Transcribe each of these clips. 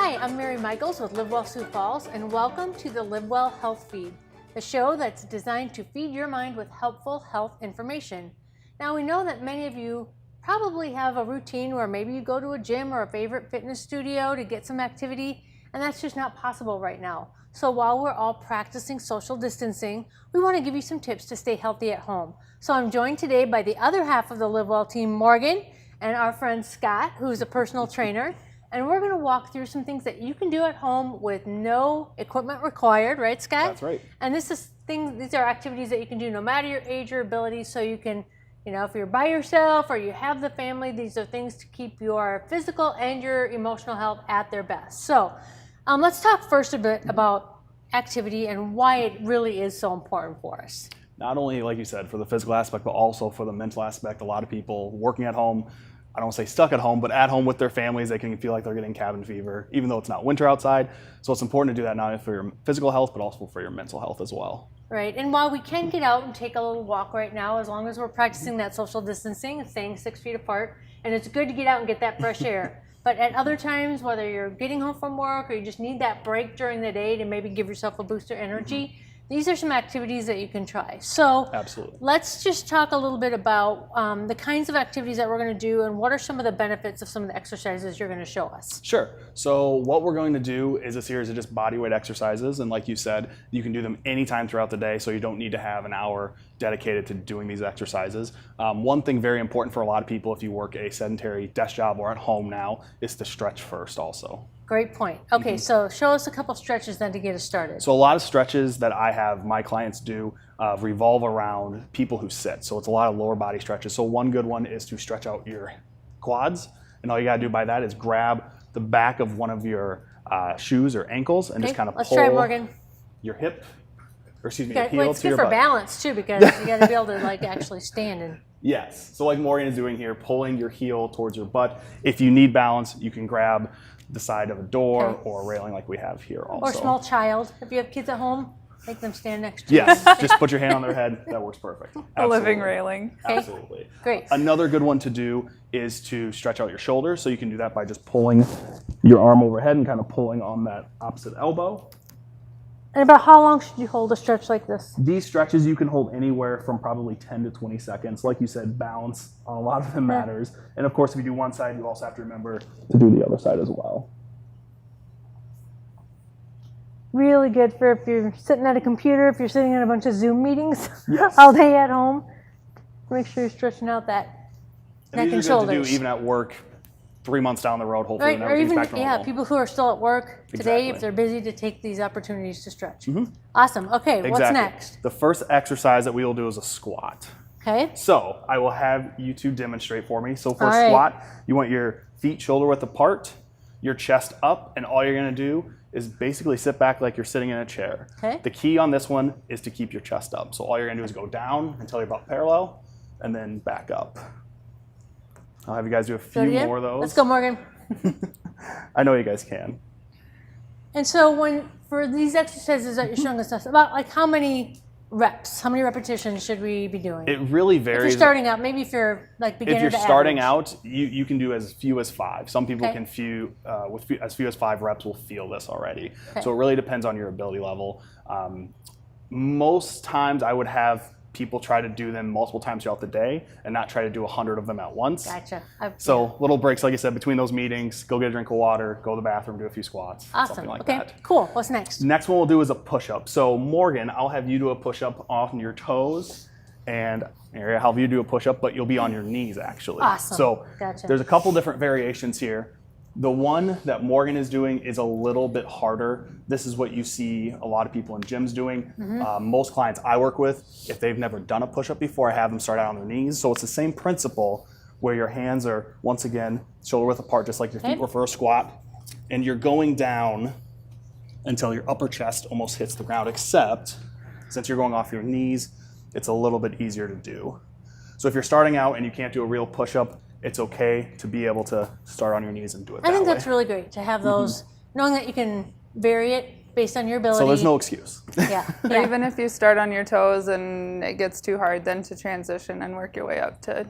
Hi, I'm Mary Michaels with Live Well Sioux Falls, and welcome to the Live Well Health Feed, the show that's designed to feed your mind with helpful health information. Now, we know that many of you probably have a routine where maybe you go to a gym or a favorite fitness studio to get some activity, and that's just not possible right now. So while we're all practicing social distancing, we want to give you some tips to stay healthy at home. So I'm joined today by the other half of the Live Well team, Morgan, and our friend Scott, who's a personal trainer. And we're going to walk through some things that you can do at home with no equipment required, right, Scott? That's right. And these are activities that you can do no matter your age or ability. So you can, if you're by yourself or you have the family, these are things to keep your physical and your emotional health at their best. So let's talk first a bit about activity and why it really is so important for us. Not only, like you said, for the physical aspect, but also for the mental aspect. A lot of people working at home, I don't want to say stuck at home, but at home with their families, they can feel like they're getting cabin fever, even though it's not winter outside. So it's important to do that not only for your physical health, but also for your mental health as well. Right, and while we can get out and take a little walk right now, as long as we're practicing that social distancing and staying 6 feet apart, and it's good to get out and get that fresh air. But at other times, whether you're getting home from work or you just need that break during the day to maybe give yourself a boost of energy, these are some activities that you can try. So absolutely. Let's just talk a little bit about the kinds of activities that we're going to do and what are some of the benefits of some of the exercises you're going to show us. Sure. So what we're going to do is a series of just body weight exercises. And like you said, you can do them anytime throughout the day, so you don't need to have an hour dedicated to doing these exercises. One thing very important for a lot of people, if you work a sedentary desk job or at home now, is to stretch first also. Great point. Okay, so show us a couple stretches then to get us started. So a lot of stretches that I have my clients do revolve around people who sit. So it's a lot of lower body stretches. So one good one is to stretch out your quads. And all you gotta do by that is grab the back of one of your shoes or ankles and just kind of pull try, Morgan. Your hip, or excuse me, your heel to your butt. It's good for balance too, because you gotta be able to actually stand and. Yes, so like Morgan is doing here, pulling your heel towards your butt. If you need balance, you can grab the side of a door or a railing like we have here also. Or a small child. If you have kids at home, make them stand next to you. Yes, just put your hand on their head. That works perfect. A living railing. Okay. Absolutely. Great. Another good one to do is to stretch out your shoulders. So you can do that by just pulling your arm overhead and kind of pulling on that opposite elbow. And about how long should you hold a stretch like this? These stretches you can hold anywhere from probably 10 to 20 seconds. Like you said, balance on a lot of them matters. And of course, if you do one side, you also have to remember to do the other side as well. Really good for if you're sitting at a computer, if you're sitting in a bunch of Zoom meetings all day at home. Make sure you're stretching out that neck and shoulders. To do even at work 3 months down the road, hopefully, right, when or everything's even back to normal. people who are still at work today, if they're busy, to take these opportunities to stretch. Awesome. Okay, what's next? The first exercise that we will do is a squat. Okay. So I will have you two demonstrate for me. So for a squat, you want your feet shoulder width apart, your chest up, and all you're going to do is basically sit back like you're sitting in a chair. Okay. The key on this one is to keep your chest up. So all you're going to do is go down until you're about parallel, and then back up. I'll have you guys do a few more of those. Let's go, Morgan. I know you guys can. And so for these exercises that you're showing us, about how many reps, how many repetitions should we be doing? It really varies. If you're starting out, maybe if you're beginner If you're to starting average. out, you can do as few as 5. Some people can with as few as 5 reps will feel this already. So it really depends on your ability level. Most times I would have people try to do them multiple times throughout the day and not try to do 100 of them at once. Gotcha. So little breaks, like I said, between those meetings, go get a drink of water, go to the bathroom, do a few squats, awesome. something like okay. that. Cool. What's next? Next one we'll do is a push-up. So Morgan, I'll have you do a push-up on your toes, and I'll have you do a push-up, but you'll be on your knees actually. Awesome. So gotcha. There's a couple different variations here. The one that Morgan is doing is a little bit harder. This is what you see a lot of people in gyms doing. Most clients I work with, if they've never done a push-up before, I have them start out on their knees. So it's the same principle where your hands are, once again, shoulder width apart, just like your feet were for a squat. And you're going down until your upper chest almost hits the ground, except since you're going off your knees, it's a little bit easier to do. So if you're starting out and you can't do a real push-up, it's okay to be able to start on your knees and do it that way. I think that's really great to have those, knowing that you can vary it based on your ability. So there's no excuse. Yeah. Or even if you start on your toes and it gets too hard, then to transition and work your way up to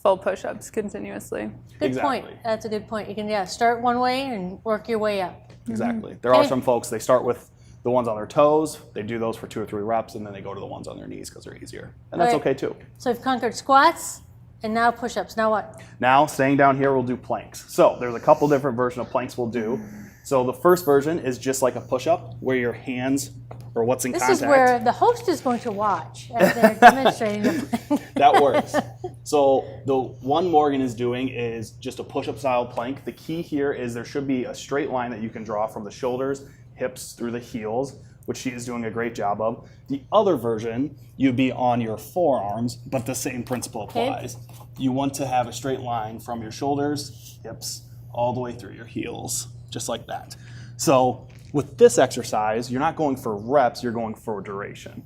full push-ups continuously. Good Exactly. point. That's a good point. You can start one way and work your way up. Exactly. There are Okay. some folks, they start with the ones on their toes, they do those for 2 or 3 reps, and then they go to the ones on their knees because they're easier. And that's Right. okay too. So we've conquered squats and now push-ups. Now what? Now, staying down here, we'll do planks. So there's a couple different versions of planks we'll do. So the first version is just like a push-up where your hands or what's in This contact. is where the host is going to watch as they're demonstrating the plank. That works. So the one Morgan is doing is just a push-up style plank. The key here is there should be a straight line that you can draw from the shoulders, hips through the heels, which she is doing a great job of. The other version, you'd be on your forearms, but the same principle applies. You want to have a straight line from your shoulders, hips, all the way through your heels, just like that. So with this exercise, you're not going for reps, you're going for duration.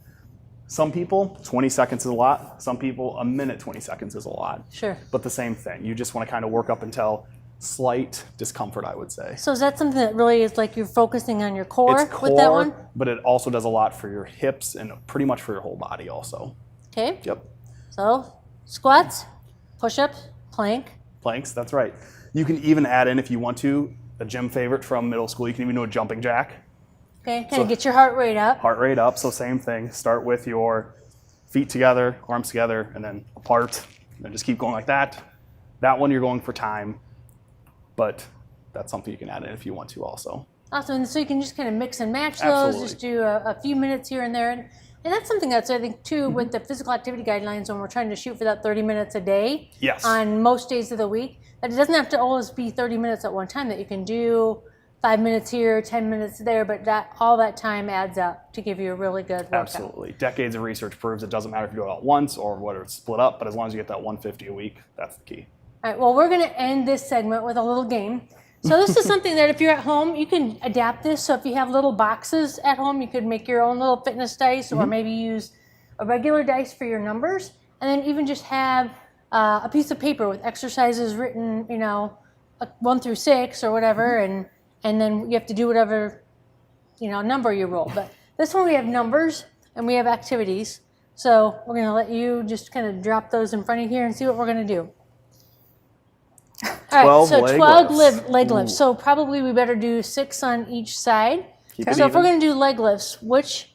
Some people, 20 seconds is a lot. Some people, a minute, 20 seconds is a lot. Sure. But the same thing. You just want to kind of work up until slight discomfort, I would say. So is that something that really is like you're focusing on your core, It's with that one? but it also does a lot for your hips and pretty much for your whole body also. Okay. Yep. So squats, push-ups, plank. Planks, that's right. You can even add in, if you want to, a gym favorite from middle school, you can even do a jumping jack. Okay, kind of get your heart rate up. Heart rate up, so same thing. Start with your feet together, arms together, and then apart. And then just keep going like that. That one you're going for time, but that's something you can add in if you want to also. Awesome, and so you can just kind of mix and match those, Absolutely. just do a few minutes here and there. And that's something that's, I think, too, with the physical activity guidelines when we're trying to shoot for that 30 minutes a day Yes. on most days of the week, that it doesn't have to always be 30 minutes at one time, that you can do 5 minutes here, 10 minutes there, but that all that time adds up to give you a really good workout. Absolutely. Decades of research proves it doesn't matter if you do it all at once or whether it's split up, but as long as you get that 150 a week, that's the key. All right, well, we're going to end this segment with a little game. So this is something that if you're at home, you can adapt this. So if you have little boxes at home, you could make your own little fitness dice, or maybe use a regular dice for your numbers, and then even just have a piece of paper with exercises written, 1 through 6 or whatever, and then you have to do whatever, number you roll. But this one we have numbers and we have activities. So we're going to let you just kind of drop those in front of here and see what we're going to do. All 12 right, so leg 12 lifts. leg lifts. So probably we better do 6 on each side. Keep it So if we're even. going to do leg lifts, which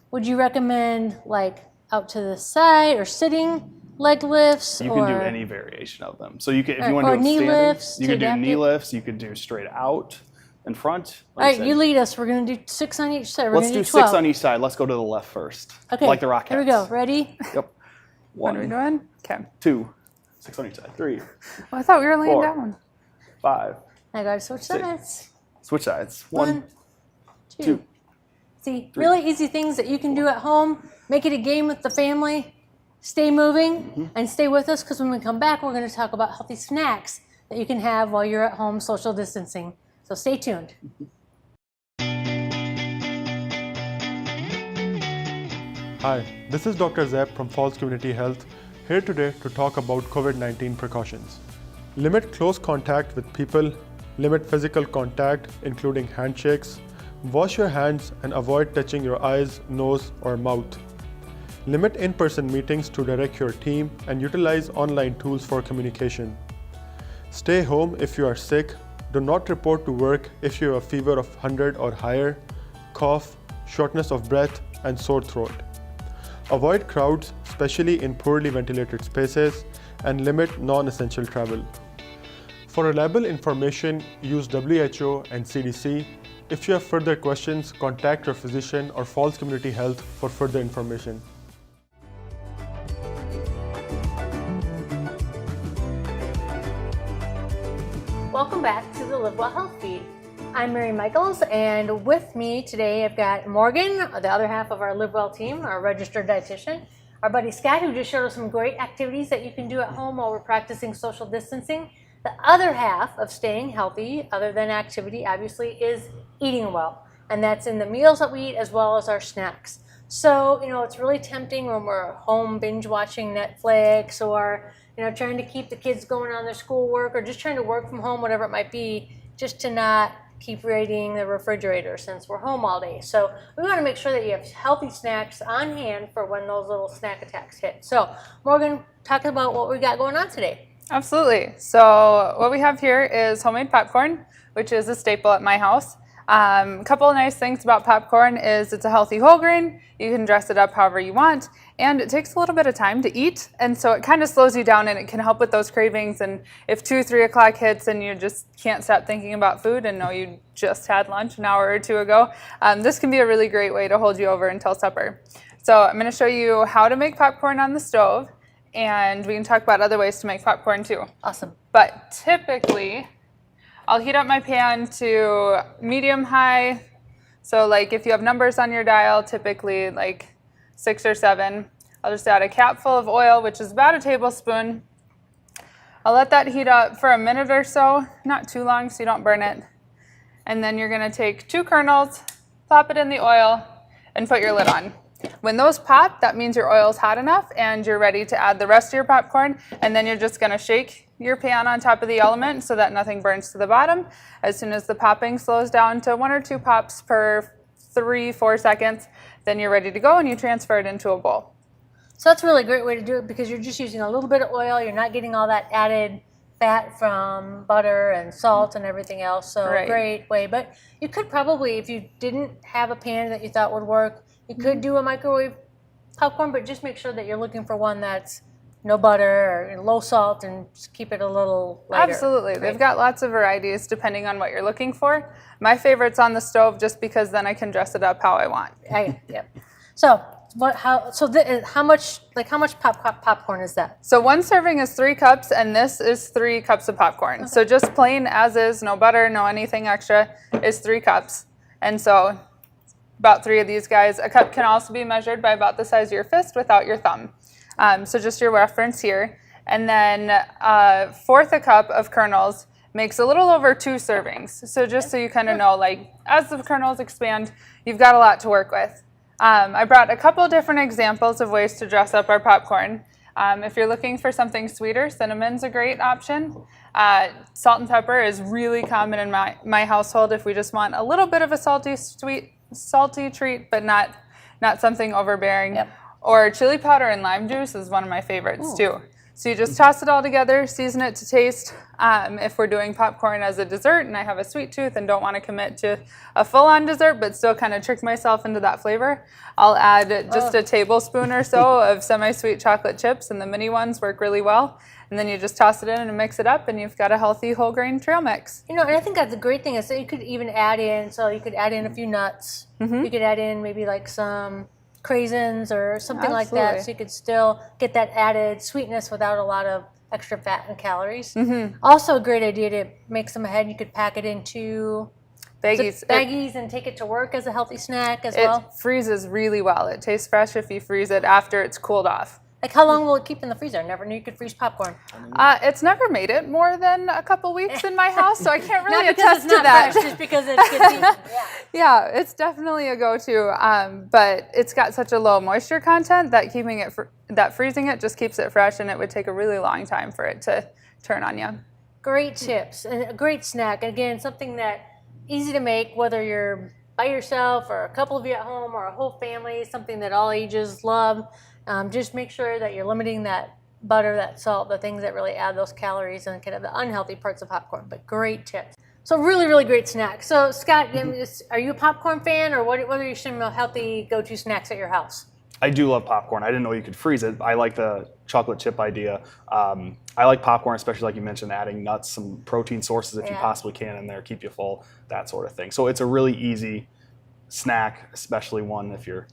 would you recommend, like out to the side or sitting leg lifts? You or, can do any variation of them. So you can, if Or- you want to or do it knee standing, lifts you to could do adapt knee it? lifts. You could do straight out in front. All right, you lead us. We're going to do 6 on each side. We're Let's going to do do 12. 6 on each side. Let's go to the left first. Okay, Like the Rockettes. here we go. Ready? Yep. What are we 1, doing? Okay. 2, 6 on each side. 3, Well, I thought we were laying 4. down. 5. I got to switch sides. Switch sides. 1, 1, 2. 2. See, really easy things that you can do at home. Make it a game with the family. Stay moving and stay with us, because when we come back, we're going to talk about healthy snacks that you can have while you're at home social distancing. So stay tuned. Hi, this is Dr. Zepp from Falls Community Health, here today to talk about COVID-19 precautions. Limit close contact with people, limit physical contact, including handshakes, wash your hands and avoid touching your eyes, nose, or mouth. Limit in-person meetings to direct your team and utilize online tools for communication. Stay home if you are sick. Do not report to work if you have a fever of 100 or higher, cough, shortness of breath, and sore throat. Avoid crowds, especially in poorly ventilated spaces, and limit non-essential travel. For reliable information, use WHO and CDC. If you have further questions, contact your physician or Falls Community Health for further information. Welcome back to the Live Well Health Feed. I'm Mary Michaels, and with me today I've got Morgan, the other half of our Live Well team, our registered dietitian, our buddy Scott, who just showed us some great activities that you can do at home while we're practicing social distancing. The other half of staying healthy, other than activity, obviously, is eating well, and that's in the meals that we eat as well as our snacks. So, it's really tempting when we're home binge watching Netflix, or trying to keep the kids going on their schoolwork, or just trying to work from home, whatever it might be, just to not keep raiding the refrigerator since we're home all day. So we want to make sure that you have healthy snacks on hand for when those little snack attacks hit. So Morgan, talk about what we got going on today. Absolutely. So what we have here is homemade popcorn, which is a staple at my house. A couple of nice things about popcorn is it's a healthy whole grain. You can dress it up however you want, and it takes a little bit of time to eat, and so it kind of slows you down, and it can help with those cravings. And if 2, 3 o'clock hits and you just can't stop thinking about food and know you just had lunch an hour or two ago, this can be a really great way to hold you over until supper. So I'm going to show you how to make popcorn on the stove, and we can talk about other ways to make popcorn too. Awesome. But typically, I'll heat up my pan to medium-high. So like if you have numbers on your dial, typically like 6 or 7. I'll just add a capful of oil, which is about a tablespoon. I'll let that heat up for a minute or so, not too long so you don't burn it. And then you're gonna take 2 kernels, plop it in the oil, and put your lid on. When those pop, that means your oil's hot enough and you're ready to add the rest of your popcorn, and then you're just gonna shake your pan on top of the element so that nothing burns to the bottom. As soon as the popping slows down to 1 or 2 pops per 3, 4 seconds, then you're ready to go and you transfer it into a bowl. So that's a really great way to do it because you're just using a little bit of oil. You're not getting all that added fat from butter and salt and everything else. So Right. Great way. But you could probably, if you didn't have a pan that you thought would work, you could do a microwave popcorn, but just make sure that you're looking for one that's no butter or low salt, and just keep it a little lighter. Absolutely. Right? They've got lots of varieties depending on what you're looking for. My favorite's on the stove just because then I can dress it up how I want. Yep. So how much popcorn is that? So 1 serving is 3 cups, and this is 3 cups of popcorn. Okay. So just plain as is, no butter, no anything extra, is 3 cups. And so about 3 of these guys. A cup can also be measured by about the size of your fist without your thumb. So just your reference here. And then 1/4 a cup of kernels makes a little over 2 servings. So just so you kind of know, like as the kernels expand, you've got a lot to work with. I brought a couple different examples of ways to dress up our popcorn. If you're looking for something sweeter, cinnamon's a great option. Salt and pepper is really common in my household if we just want a little bit of a salty treat, but not something overbearing. Yep. Or chili powder and lime juice is one of my favorites too. So you just toss it all together, season it to taste. If we're doing popcorn as a dessert and I have a sweet tooth and don't want to commit to a full-on dessert but still kind of trick myself into that flavor, I'll add just a tablespoon or so of semi-sweet chocolate chips, and the mini ones work really well. And then you just toss it in and mix it up, and you've got a healthy whole grain trail mix. You know, and I think that's the great thing is that you could even add in, you could add in a few nuts. You could add in maybe like some craisins or something like that, so you could still get that added sweetness without a lot of extra fat and calories. Also a great idea to make some ahead. You could pack it into baggies and take it to work as a healthy snack as well. It freezes really well. It tastes fresh if you freeze it after it's cooled off. Like how long will it keep in the freezer? I never knew you could freeze popcorn. It's never made it more than a couple weeks in my house, so I can't really not because attest it's to not that. fresh, just because it gets eaten. Yeah, it's definitely a go-to, but it's got such a low moisture content that freezing it just keeps it fresh, and it would take a really long time for it to turn on you. Great tips and a great snack. Again, something that easy to make, whether you're by yourself or a couple of you at home or a whole family, something that all ages love. Just make sure that you're limiting that butter, that salt, the things that really add those calories and kind of the unhealthy parts of popcorn, but great tips. So really, really great snack. So Scott, are you a popcorn fan, or what are your some healthy go-to snacks at your house? I do love popcorn. I didn't know you could freeze it. I like the chocolate chip idea. I like popcorn, especially like you mentioned, adding nuts, some protein sources if you possibly can in there, keep you full, that sort of thing. So it's a really easy snack, especially one if you're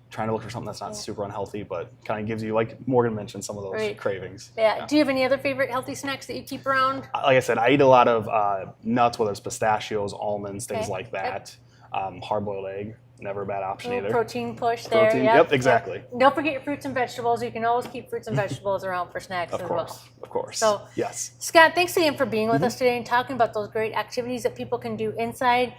trying to look for something that's not super unhealthy, but kind of gives you, like Morgan mentioned, some of those cravings. Yeah. Do you have any other favorite healthy snacks that you keep around? Like I said, I eat a lot of nuts, whether it's pistachios, almonds, things like that. Hard-boiled egg, never a bad option either. Protein push there. Yep, exactly. Yep. Don't forget your fruits and vegetables. You can always keep fruits and vegetables around for snacks as well. Of course. So, yes. Scott, thanks again for being with us today and talking about those great activities that people can do inside.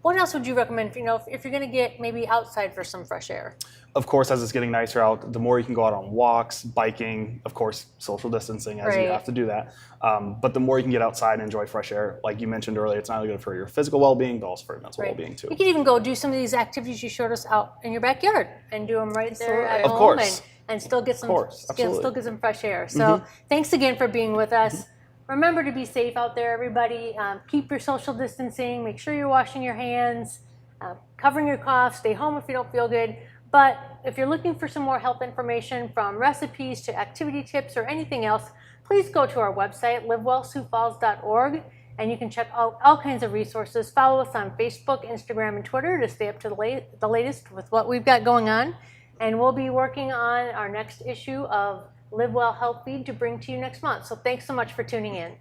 What else would you recommend, if you're going to get maybe outside for some fresh air? Of course, as it's getting nicer out, the more you can go out on walks, biking, of course, social distancing as you have to do that. But the more you can get outside and enjoy fresh air, like you mentioned earlier, it's not only good for your physical well-being, but also for your mental well-being too. You can even go do some of these activities you showed us out in your backyard and do them right there at home. Of course. and still get some course, absolutely. still get some fresh air. So thanks again for being with us. Remember to be safe out there, everybody. Keep your social distancing. Make sure you're washing your hands, covering your cough. Stay home if you don't feel good. But if you're looking for some more health information, from recipes to activity tips or anything else, please go to our website, livewellsiouxfalls.org, and you can check out all kinds of resources. Follow us on Facebook, Instagram, and Twitter to stay up to the latest with what we've got going on. And we'll be working on our next issue of Live Well Health Feed to bring to you next month. So thanks so much for tuning in.